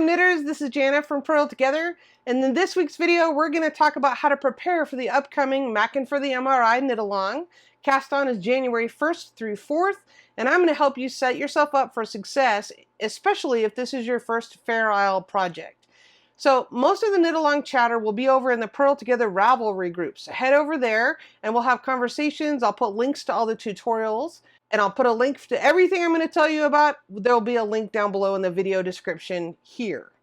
Welcome knitters, this is Jana from Purl Together, and in this week's video we're going to talk about how to prepare for the upcoming Maakin for the MRI knit along. Cast on is January 1st through 4th, and I'm going to help you set yourself up for success, especially if this is your first Fair Isle project. So most of the knit along chatter will be over in the Purl Together Ravelry group, so head over there and we'll have conversations. I'll put links to all the tutorials. And I'll put a link to everything I'm going to tell you about. There'll be a link down below in the video description here.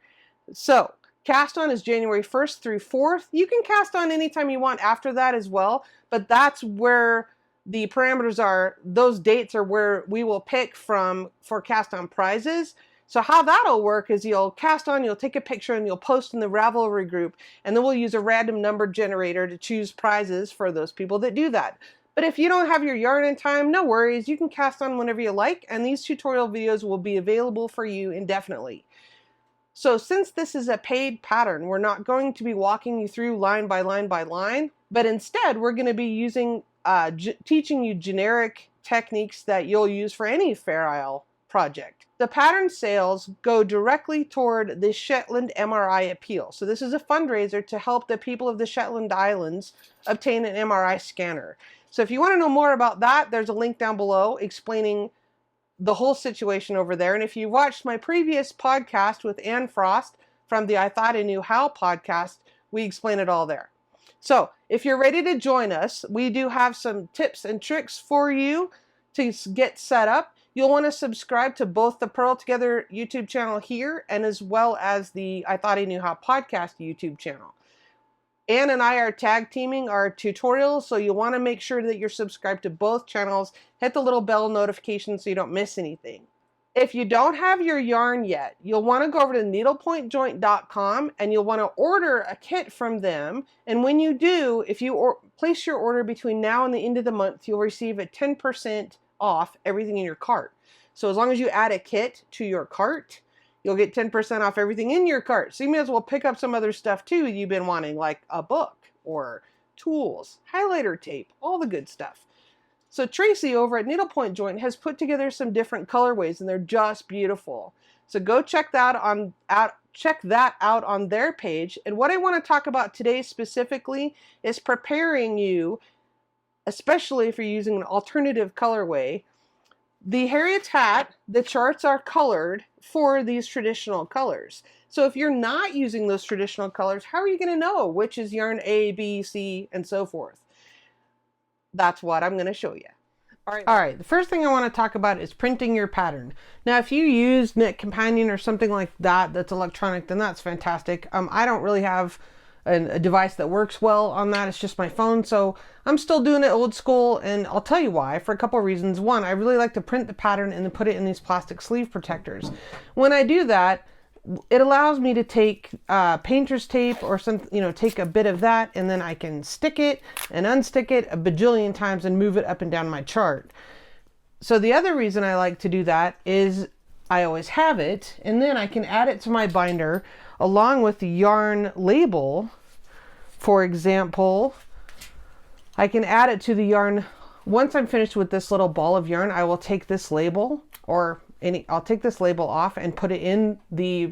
So, cast on is January 1st through 4th. You can cast on anytime you want after that as well, but that's where the parameters are. Those dates are where we will pick from for cast on prizes. So how that'll work is you'll cast on, you'll take a picture, and you'll post in the Ravelry group, and then we'll use a random number generator to choose prizes for those people that do that. But if you don't have your yarn in time, no worries. You can cast on whenever you like, and these tutorial videos will be available for you indefinitely. So since this is a paid pattern, we're not going to be walking you through line by line by line, but instead we're going to be using teaching you generic techniques that you'll use for any Fair Isle project. The pattern sales go directly toward the Shetland MRI appeal. So this is a fundraiser to help the people of the Shetland Islands obtain an MRI scanner. So if you want to know more about that, there's a link down below explaining the whole situation over there. And if you watched my previous podcast with Anne Frost from the I Thought I Knew How podcast, we explain it all there. So if you're ready to join us, we do have some tips and tricks for you to get set up. You'll want to subscribe to both the Purl Together YouTube channel here and as well as the I Thought I Knew How podcast YouTube channel. Anne and I are tag teaming our tutorials, so you'll want to make sure that you're subscribed to both channels. Hit the little bell notification so you don't miss anything. If you don't have your yarn yet, you'll want to go over to needlepointjoint.com and you'll want to order a kit from them. And when you do, if you place your order between now and the end of the month, you'll receive a 10% off everything in your cart. So as long as you add a kit to your cart, you'll get 10% off everything in your cart. So you may as well pick up some other stuff too you've been wanting, like a book or tools, highlighter tape, all the good stuff. So Tracy over at Needlepoint Joint has put together some different colorways and they're just beautiful. So go check that out on their page. And what I want to talk about today specifically is preparing you, especially if you're using an alternative colorway. The Harriet's hat, the charts are colored for these traditional colors. So if you're not using those traditional colors, how are you going to know which is yarn A, B, C, and so forth? That's what I'm going to show you. All right, the first thing I want to talk about is printing your pattern. Now, if you use Knit Companion or something like that that's electronic, then that's fantastic. I don't really have a device that works well on that. It's just my phone, so I'm still doing it old school, and I'll tell you why for a couple of reasons. One, I really like to print the pattern and then put it in these plastic sleeve protectors. When I do that, it allows me to take painter's tape or take a bit of that, and then I can stick it and unstick it a bajillion times and move it up and down my chart. So the other reason I like to do that is I always have it, and then I can add it to my binder along with the yarn label. For example, I can add it to the yarn. Once I'm finished with this little ball of yarn, I will take this label I'll take this label off and put it in the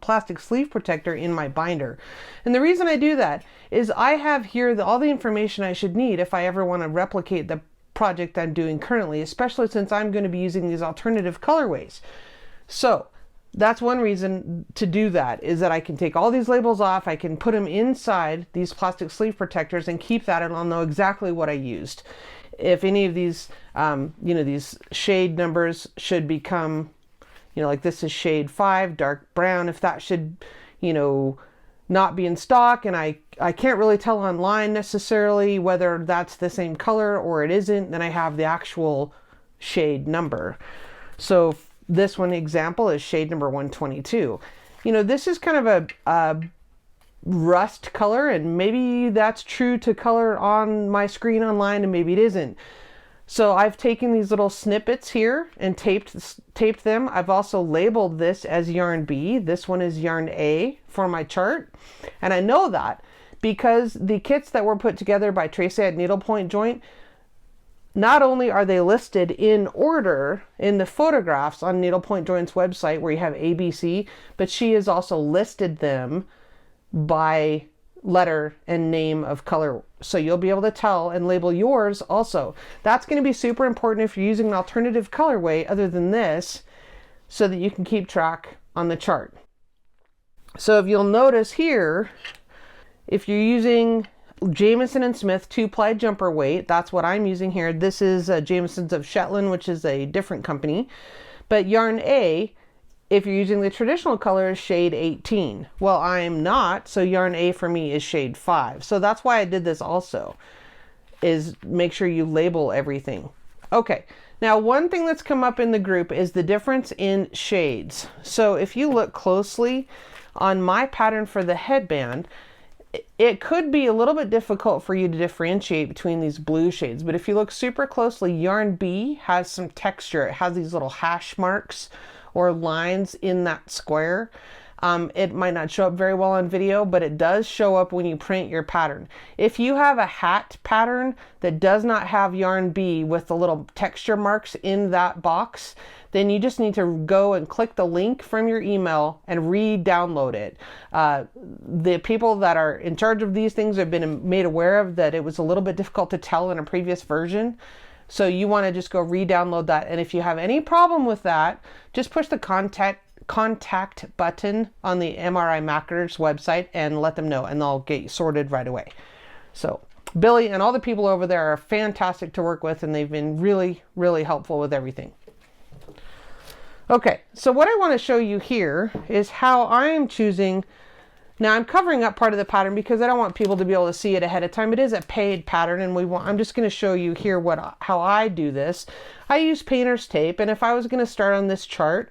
plastic sleeve protector in my binder. And the reason I do that is I have here all the information I should need if I ever want to replicate the project I'm doing currently, especially since I'm going to be using these alternative colorways. So that's one reason to do that, is that I can take all these labels off, I can put them inside these plastic sleeve protectors and keep that, and I'll know exactly what I used. If any of these, these shade numbers should become, like this is shade 5, dark brown, if that should, not be in stock, and I can't really tell online necessarily whether that's the same color or it isn't, then I have the actual shade number. So this one example is shade number 122. This is kind of a rust color, and maybe that's true to color on my screen online and maybe it isn't. So I've taken these little snippets here and taped them. I've also labeled this as yarn B. This one is yarn A for my chart. And I know that because the kits that were put together by Tracy at Needlepoint Joint, not only are they listed in order in the photographs on Needlepoint Joint's website where you have ABC, but she has also listed them by letter and name of color. So you'll be able to tell and label yours also. That's going to be super important if you're using an alternative colorway other than this, so that you can keep track on the chart. So if you'll notice here, if you're using Jamieson and Smith 2-ply jumper weight, that's what I'm using here. This is Jamieson's of Shetland, which is a different company. But yarn A, if you're using the traditional color, is shade 18. Well, I'm not, so yarn A for me is shade 5. So that's why I did this also, is make sure you label everything. Okay, now one thing that's come up in the group is the difference in shades. So if you look closely on my pattern for the headband, it could be a little bit difficult for you to differentiate between these blue shades, but if you look super closely, yarn B has some texture. It has these little hash marks or lines in that square. It might not show up very well on video, but it does show up when you print your pattern. If you have a hat pattern that does not have yarn B with the little texture marks in that box, then you just need to go and click the link from your email and re-download it. The people that are in charge of these things have been made aware of that it was a little bit difficult to tell in a previous version. So you want to just go re-download that. And if you have any problem with that, just push the contact button on the MRI Maakers website and let them know, and they'll get you sorted right away. So Billy and all the people over there are fantastic to work with, and they've been really, really helpful with everything. Okay, so what I want to show you here is how I am choosing. Now I'm covering up part of the pattern because I don't want people to be able to see it ahead of time. It is a paid pattern, and I'm just going to show you here how I do this. I use painter's tape, and if I was going to start on this chart,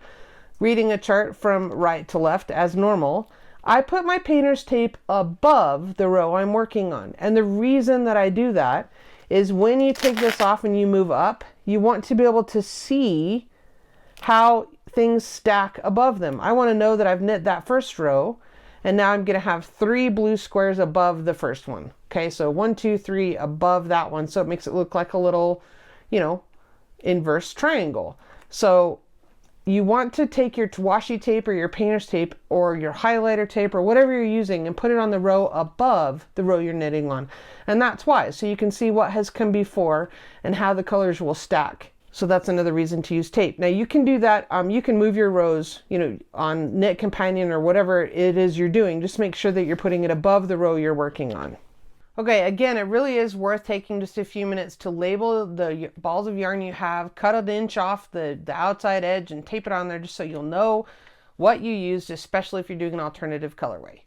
reading a chart from right to left as normal, I put my painter's tape above the row I'm working on. And the reason that I do that is when you take this off and you move up, you want to be able to see how things stack above them. I want to know that I've knit that first row, and now I'm going to have 3 blue squares above the first one. Okay, so 1, 2, 3 above that one, so it makes it look like a little, inverse triangle. So you want to take your washi tape or your painter's tape or your highlighter tape or whatever you're using and put it on the row above the row you're knitting on. And that's why, so you can see what has come before and how the colors will stack. So that's another reason to use tape. Now you can do that, you can move your rows, on Knit Companion or whatever it is you're doing. Just make sure that you're putting it above the row you're working on. Okay, again, it really is worth taking just a few minutes to label the balls of yarn you have, cut an inch off the outside edge and tape it on there just so you'll know what you used, especially if you're doing an alternative colorway.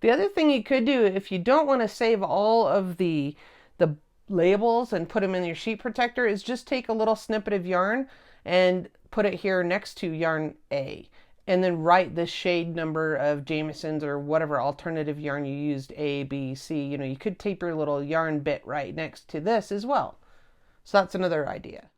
The other thing you could do if you don't want to save all of the labels and put them in your sheet protector is just take a little snippet of yarn and put it here next to yarn A, and then write the shade number of Jamieson's or whatever alternative yarn you used, A, B, C. You could tape your little yarn bit right next to this as well. So that's another idea.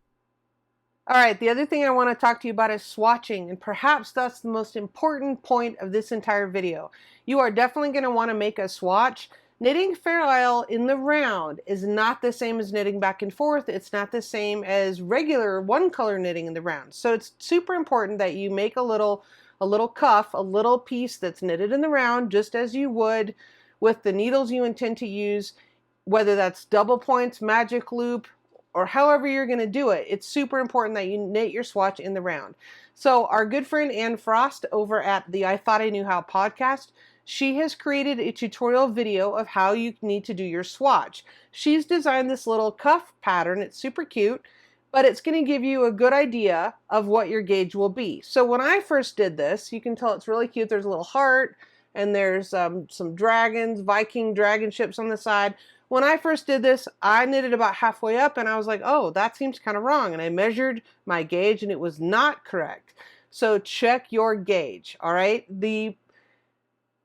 All right, the other thing I want to talk to you about is swatching, and perhaps that's the most important point of this entire video. You are definitely going to want to make a swatch. Knitting Fair Isle in the round is not the same as knitting back and forth. It's not the same as regular one color knitting in the round. So it's super important that you make a little cuff, a little piece that's knitted in the round, just as you would with the needles you intend to use, whether that's double points, magic loop, or however you're going to do it. It's super important that you knit your swatch in the round. So our good friend Anne Frost over at the I Thought I Knew How podcast, she has created a tutorial video of how you need to do your swatch. She's designed this little cuff pattern. It's super cute, but it's going to give you a good idea of what your gauge will be. So when I first did this, you can tell it's really cute. There's a little heart, and there's some dragons, Viking dragon ships on the side. When I first did this, I knitted about halfway up, and I was like, oh, that seems kind of wrong. And I measured my gauge, and it was not correct. So check your gauge, all right? The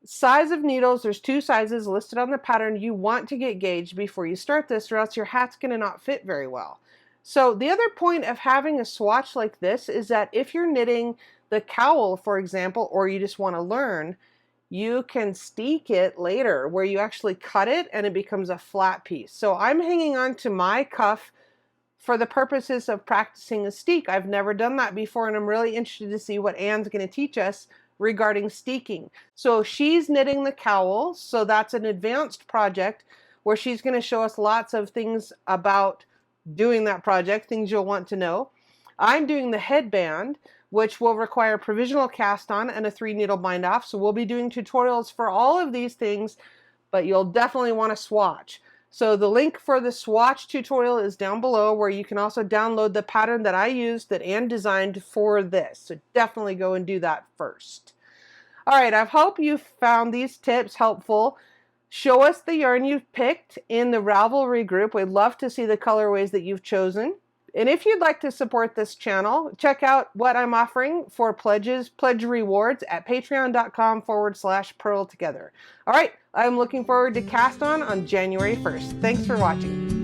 size of needles, there's 2 sizes listed on the pattern. You want to get gauged before you start this, or else your hat's going to not fit very well. So the other point of having a swatch like this is that if you're knitting the cowl, for example, or you just want to learn, you can steek it later where you actually cut it and it becomes a flat piece. So I'm hanging on to my cuff for the purposes of practicing a steek. I've never done that before, and I'm really interested to see what Anne's going to teach us regarding steeking. So she's knitting the cowl, so that's an advanced project where she's going to show us lots of things about doing that project, things you'll want to know. I'm doing the headband, which will require provisional cast on and a 3-needle bind off. So we'll be doing tutorials for all of these things, but you'll definitely want to swatch. So the link for the swatch tutorial is down below, where you can also download the pattern that I used that Anne designed for this. So definitely go and do that first. All right, I hope you found these tips helpful. Show us the yarn you've picked in the Ravelry group. We'd love to see the colorways that you've chosen. And if you'd like to support this channel, check out what I'm offering for pledge rewards at patreon.com/purl together. All right, I'm looking forward to cast on January 1st. Thanks for watching.